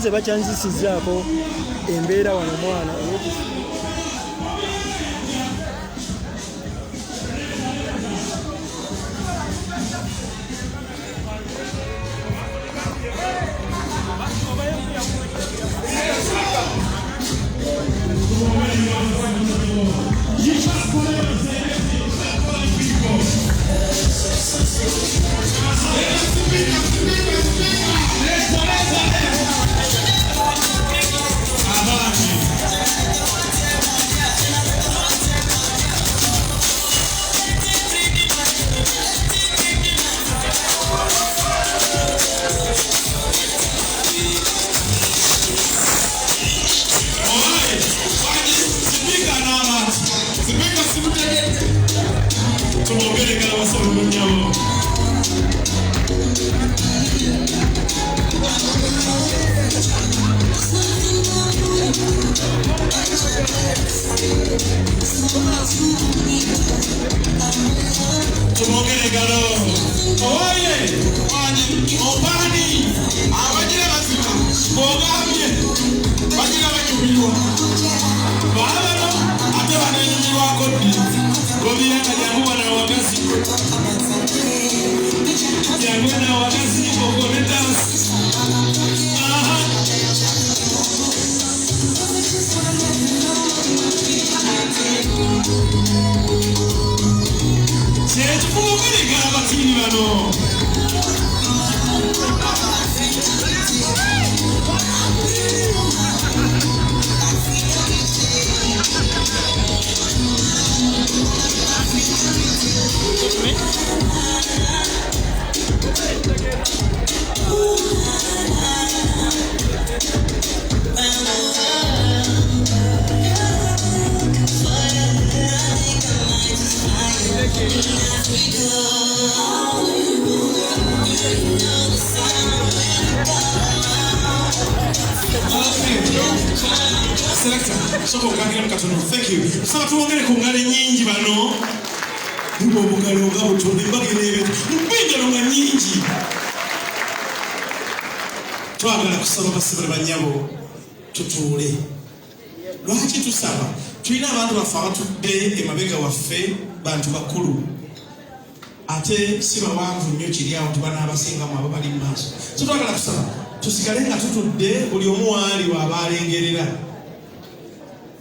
Nze bakyanzisizaako embeera wano mwana Thank you. Sasa tuongere ku ngale nyingi bano. Ndipo bugalo ngabo tone bagere. Mpinga nga nyingi. Twagala kusaba basibale banyabo tutuule. Lwaki tusaba? Tulina abantu bafa batudde emabega waffe bantu bakulu. Ate siba wanvu nnyo kiri awo tubana abasinga mu abo bali mu maaso. So twagala kusaba tusigale nga tutudde buli omu waali w'abalengerera.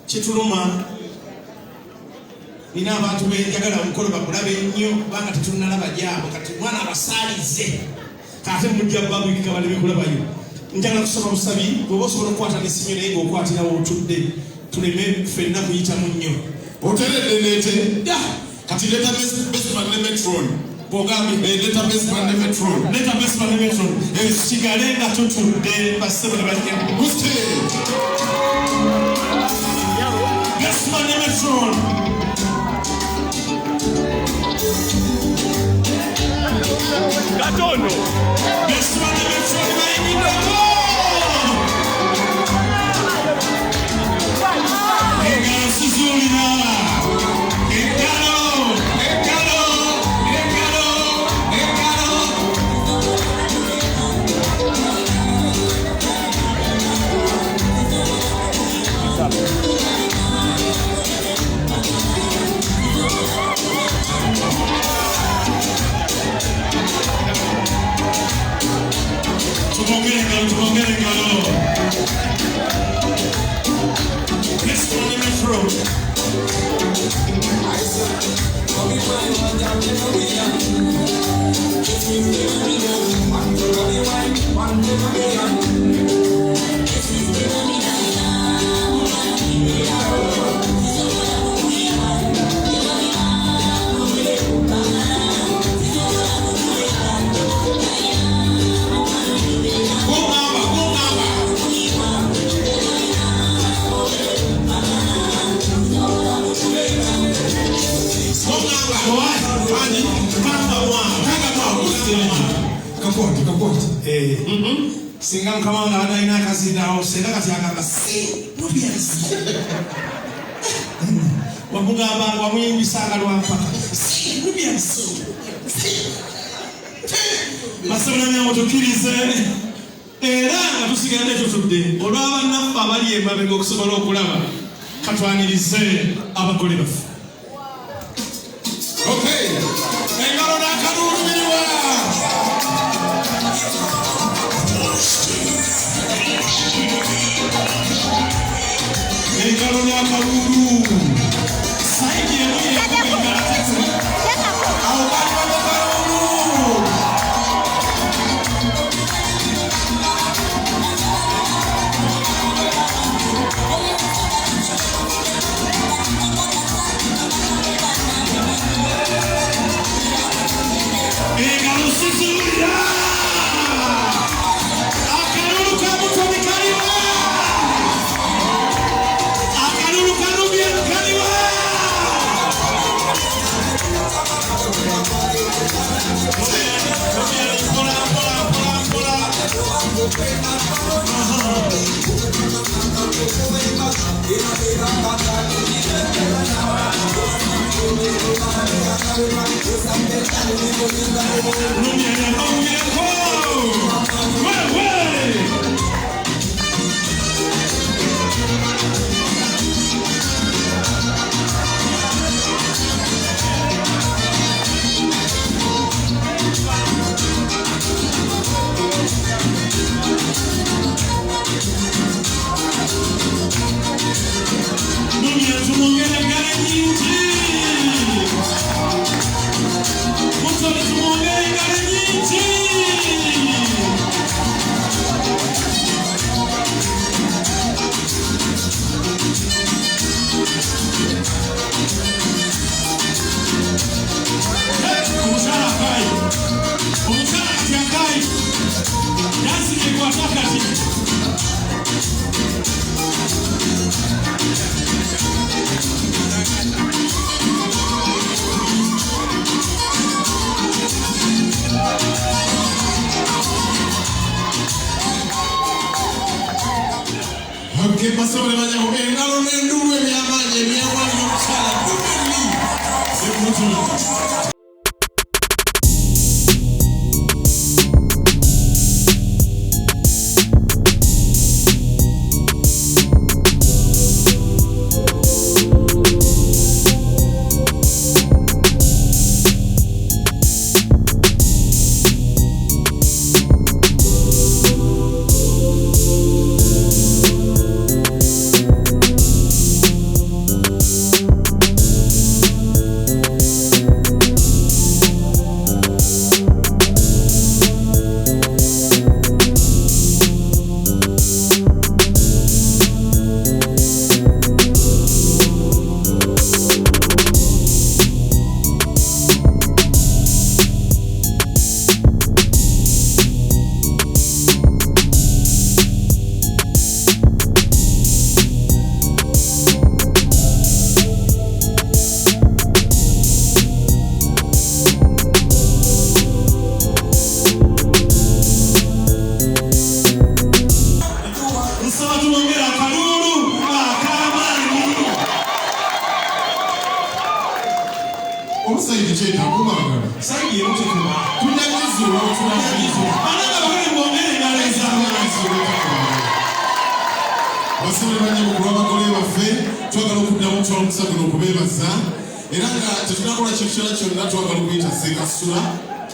Kituluma nina abantu benjagala mukolo bakulabe nnyo kubanga tetunalaba gyabo kati mwana abasaalize kate mujja babwikika baleme kulabayo. Njagala kusaba busabi bw'oba osobola okukwata n'essimu naye ng'okwatirawo otudde tuleme ffenna kuyitamu nnyo. Oteredde neete kati leeta Bestman ne Metron bw'ogambye leeta Bestman ne Metron leeta Bestman ne Metron kisigale nga tutudde basebale bajja Bestman ne Metron Gatono Bestman ne Metron bayingiddeko engalo sizulira Singa kama ngana ina kazi dao senda kazi akanga nubians wabuga aba wamwimbi sanga lwampa nubians masabana nyango tukirize era tusigande tutudde olwaba naffa bali emabega okusobola okulaba katwanirize abagole bafu. Okay, engalo n'akalulu biriwa engalo n'akalulu saidi emuye awo bali babakalulu engalo sisuya akalulu kamutomi kaliwa akalulu kanubian kaliwa Okay, pastor wale engalo n'endulu ebyamaanyi ebyewali okusala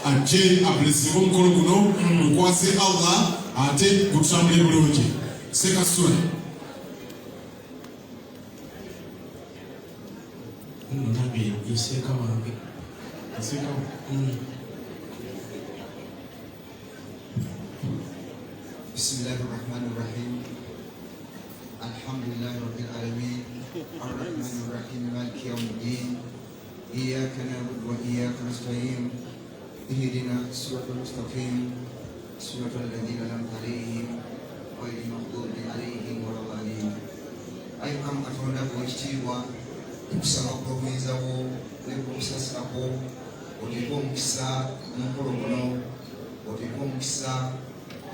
ate ablesimu mukolo guno mukwase Allah ate gutambule bulungi Seka sura. Nabi iseka wange. Iseka. Bismillahirrahmanirrahim. Alhamdulillahi rabbil alamin. Ar-Rahmanir Rahim. Maliki yawmiddin. Iyyaka na'budu wa iyyaka nasta'in. Ihdina as-siratal mustaqim. Siratal ladzina an'amta 'alaihim ghayril maghdubi 'alaihim waladdallin. Ayi kama katonda bw'ekitiibwa tukusaba obuyinzawo ne kumusasirako oteeka omukisa mu mukolo guno, oteeka omukisa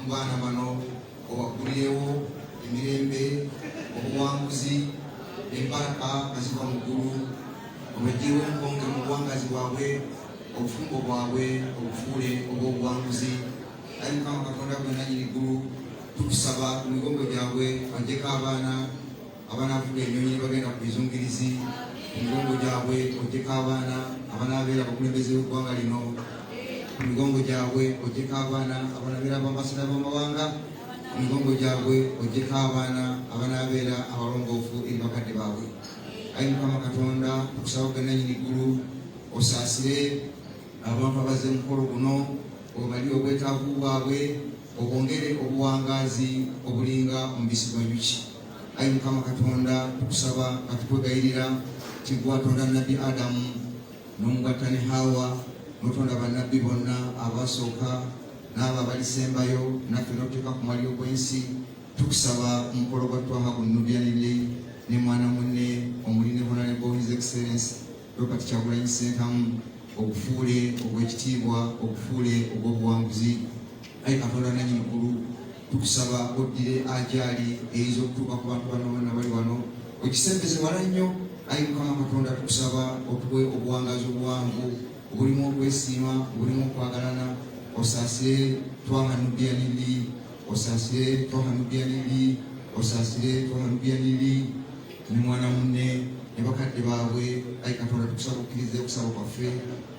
mu baana bano, obaggulirewo emirembe, obuwanguzi, embaraka nga ziva mu ggulu, obaggirewo enkonge mu buwangazi bwabwe, obufumbo bwabwe obufuule obw'obuwanguzi. Ayi Mukama Katonda gwe nannyini ggulu, tukusaba ku migongo gyabwe ogyeko abaana abanaavuga ennyonyi bagenda ku bizungirizi, ku migongo gyabwe ogyeko abaana abanaabeera abakulembeze b'eggwanga lino, ku migongo gyabwe ogyeko abaana abanaabeera abambasada b'amawanga, ku migongo gyabwe ogyeko abaana abanaabeera abalongoofu eri bakadde baabwe. Ayi Mukama Katonda tukusaba gwe nannyini ggulu osaasire abantu abazze mu mukolo guno, obali obwetaavu bwabwe, obwongere obuwangaazi obulinga omubisi gw'enjuki. Ayi Mukama Katonda tukusaba nga tukwegayirira nti gwe watonda Nabbi Adamu n'omugatta ne Hawa, n'otonda bannabbi bonna abasooka n'abo abalisembayo, naffe n'otuteeka ku maliro gw'ensi. Tukusaba omukolo gwa Twaha Nubyanile ne mwana munne omuli ne Honorable His Excellency Robert Kyagulanyi Ssentamu, obufuule obw'ekitiibwa, obufuule obw'obuwanguzi. Ayi Katonda nannyini ggulu tukusaba oddire ajaali eyinza okutuuka ku bantu bano bonna bali wano, okisembeze wala nnyo. Ayi Mukama Katonda tukusaba otuwe obuwangazi obuwanvu obulimu okwesiima, obulimu okwagalana. Osaasire Twaha Nubyanile, osaasire Twaha Nubyanile, osaasire Twaha Nubyanile ne mwana munne ne bakadde baabwe. Ayi Katonda tukusaba okkirize okusaba kwaffe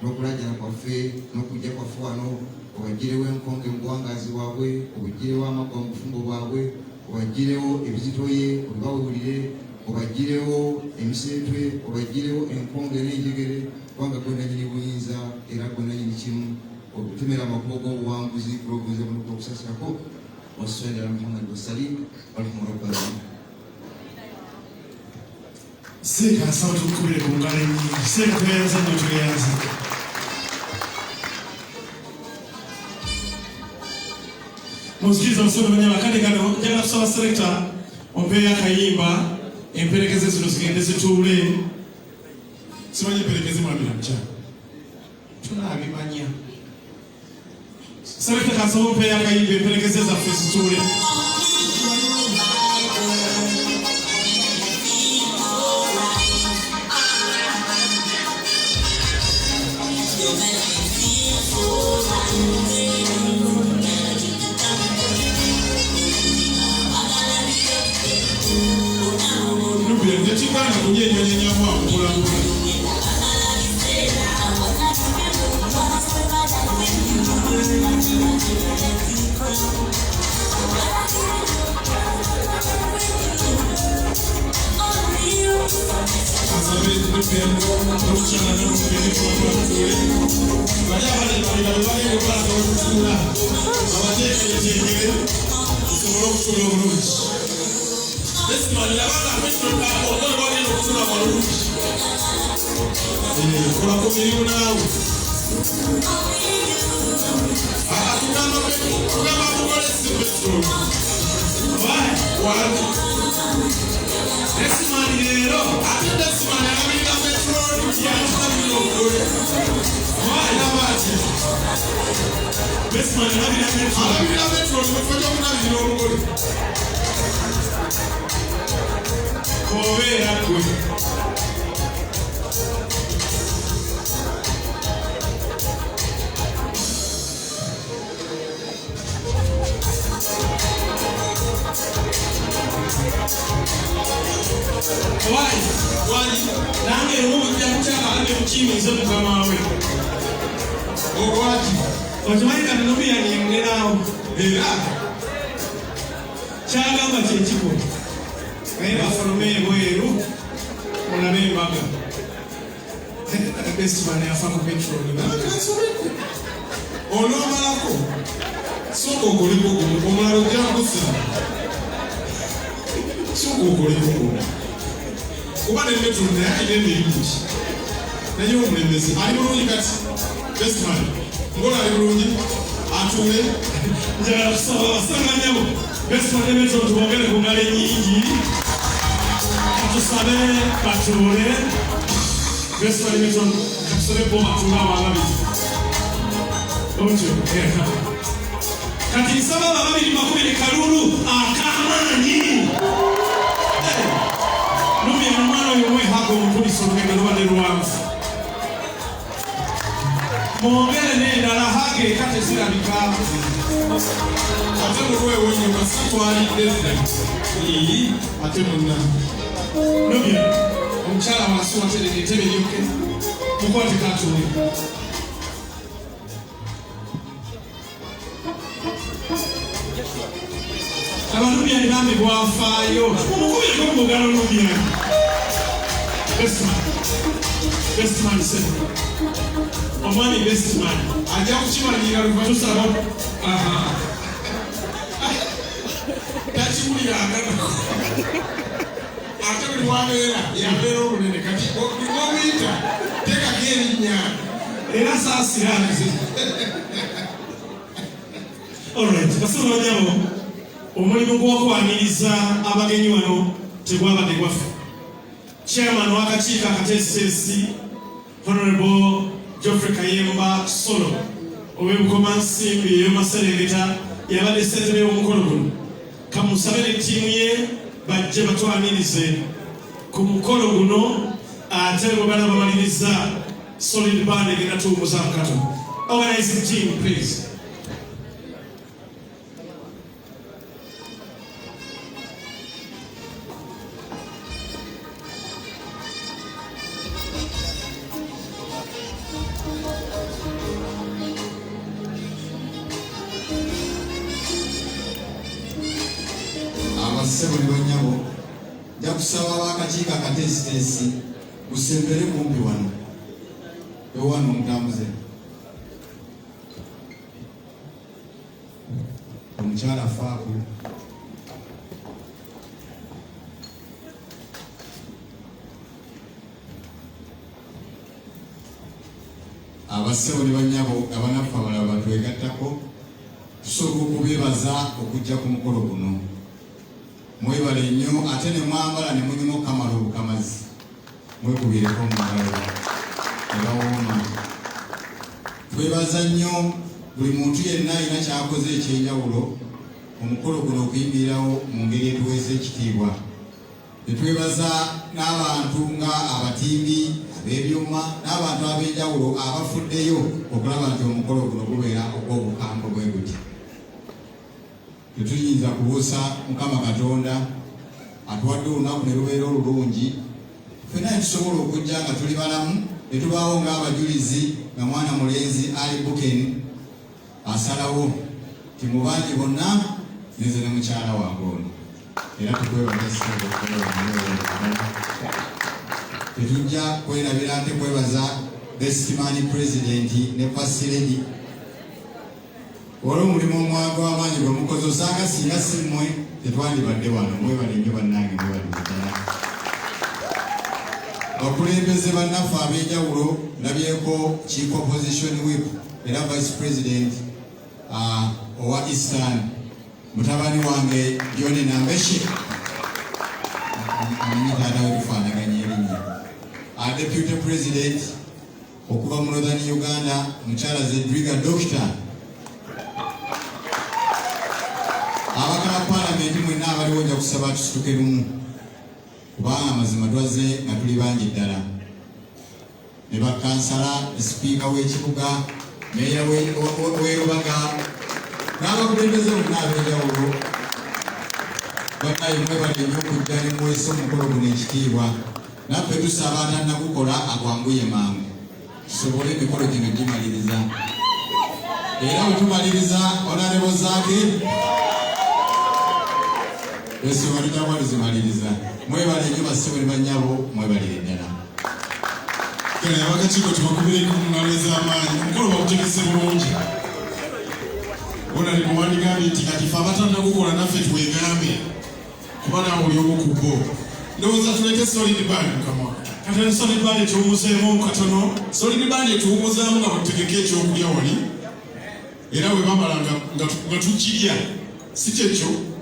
n'okulajana kwaffe n'okujja kwaffe wano, obaggirewo enkonge mu buwangazi bwabwe, obaggirewo amagwa mu bufumbo bwabwe, obaggirewo ebizitoye olubawulire, obaggirewo emiseetwe, obaggirewo enkonge n'enjegere, kubanga gwe nannyini buyinza era gwe nannyini kimu. Otutemera amakubo g'obuwanguzi kulwobuwinza buno bw'okusasirako. Wassalli ala Muhammad wassalim walhamdu rabbil alamin. Seka asaba tukubire ku ngalo ennyingi. Seka tweyanza nnyo, tweyanza. Muzikiriza omusolo banyama kale kano njagala kusaba selekta ompeeyo akayimba, emperekeze zino zigende zituule. Simanyi emperekeze mwabira mukyala, tunaabimanya. Selekta kasaba ompeeyo akayimba, emperekeze zaffe zituule. Chikana kunyenyanya mwa mkulangula. This man, la banda questo capo, non voglio sulla maluccia. Con la comunione now. Ah, tu non vuole essere vai, guarda. This man here, this man, I mean, I'm petrol, vai, la base. This man, I mean, I'm petrol, ma facciamo una video. Povera qui. Wali, nange rumu kuchaka ande mchimi zetu kama we. Okwati. Otumaika nubia ni mnenao. kyagamba kyekiko naye bafolome ebweru olabe embaga bestman yafa ku petroli onoomalako soka okoliko gumu omulalo gyakusa soka okoliko gumu kuba ne petroli naye alina emirimu naye omulembezi ali bulungi kati bestman ngola ali bulungi atuule njagala kusaba basanganyabo bestman ne petroli tubongere ku ngalo ennyingi katusabe batuule bestman ne petroli katusabe bo batuule abababiri otyo kati nsaba ababiri makubiri kalulu akamaanyi numya omwana oyo mwehaga omupulisa olugendo lubadde luwanvu mwongere n'endala hage eka tezirabika ate mulwewenyo basitwalidde ate munna numya omukyala wansi waterera entebe lyoke mukwate katuule abalubyani bambi bwafaayo omukubireko mugalo lubyani bestman omwami bestman ajja kukimalira luvatusaba takiwulira aganako ate buli wabeera yabeera olunene kati omuyita tekako erinnya era saasiraze olright basobanyabo omulimu gw'okwaniriza abagenyi wano tegwabadde gwaffe chairman w'akakiiko akateesiteesi honorable Geoffrey Kayemba Solo ow'ebukomansimbi ey'omaserengeta yabadde ssentebe y'omukolo guno kamusabe ne ttiimu ye bajje batwanirize ku mukolo guno ate bwe bana bamaliriza solid band egenda tuwumuza akato organizing team please. Abasebo ne banyabo nja kusaba ab'akakiiko akateesiteesi kusembere kumpi wano ewano mutambuze omukyala faaku abasebo ne banyabo abanaffe abalala batwegattako tusooka okubeebaza okujja ku mukolo guno mwebale nnyo ate ne mwambala ne munyuma okamala obukamazi mwekubireko mu ngalo ebawooma twebaza nnyo buli muntu yenna alina kyakoze ekyenjawulo omukolo guno okuyimirirawo mu ngeri etuweesa ekitiibwa netwebaza n'abantu nga abatimbi ab'ebyuma n'abantu ab'enjawulo abafuddeyo okulaba nti omukolo guno gubeera ogw'obukambwe bwe guti tetuyinza kubuusa Mukama Katonda atuwadde olunaku ne lubeera olulungi ffenna ne tusobola okujja nga tuli balamu ne tubaawo ng'abajulizi nga mwana mulenzi ali Bukeni asalawo ti mu bangi bonna neze ne mukyala wange ono era tukwebaza singa tetujja kwerabira ate kwebaza Bestman President ne First Lady olw'omulimu omwaga w'amaanyi gwe mukozi osanga singa si mmwe tetwandibadde wano mwebale nnyo bannange mwebale ddala bakulembeze bannaffe ab'enjawulo ndabyeko Chief Opposition Whip era Vice President owa Eastern mutabani wange John Nambeshe amanyi taata we tufaanaganya erinnya Deputy President okuva mu Northern Uganda mukyala Zedriga Doctor abakala Parliament mwenna abaliwo nja kusaba tusituke lumu kubanga amazima twaze nga tuli bangi ddala ne bakansala sipiika w'ekibuga meeya w'erubaga n'abakulembeze bonna ab'enjawulo bannaye mwebale nnyo okujja ne muweesa omukolo guno ekitiibwa naffe tusaba atannagukola agwanguye mangu tusobole emikolo gino gimaliriza era bwe tumaliriza Honorable Zaake Yesu walitamwa lizimaliriza. Mwebale nyo basebo ne banyabo mwebalire ddala. Kale abakatiko tubakubire kunaleza amaanyi. Mukolo bakutegese bulungi. Bona ni muwandiika nti kati fe abatanda kukola naffe twegambe. Kuba naawe oli omu ku bo. Ndowooza tuleke solid band mukama. Kati solid band tuwumuzeemu katono. Solid band tuwumuzaamu nga bategeka ekyokulya wali. Era bwe bamala nga tukirya. Si kyekyo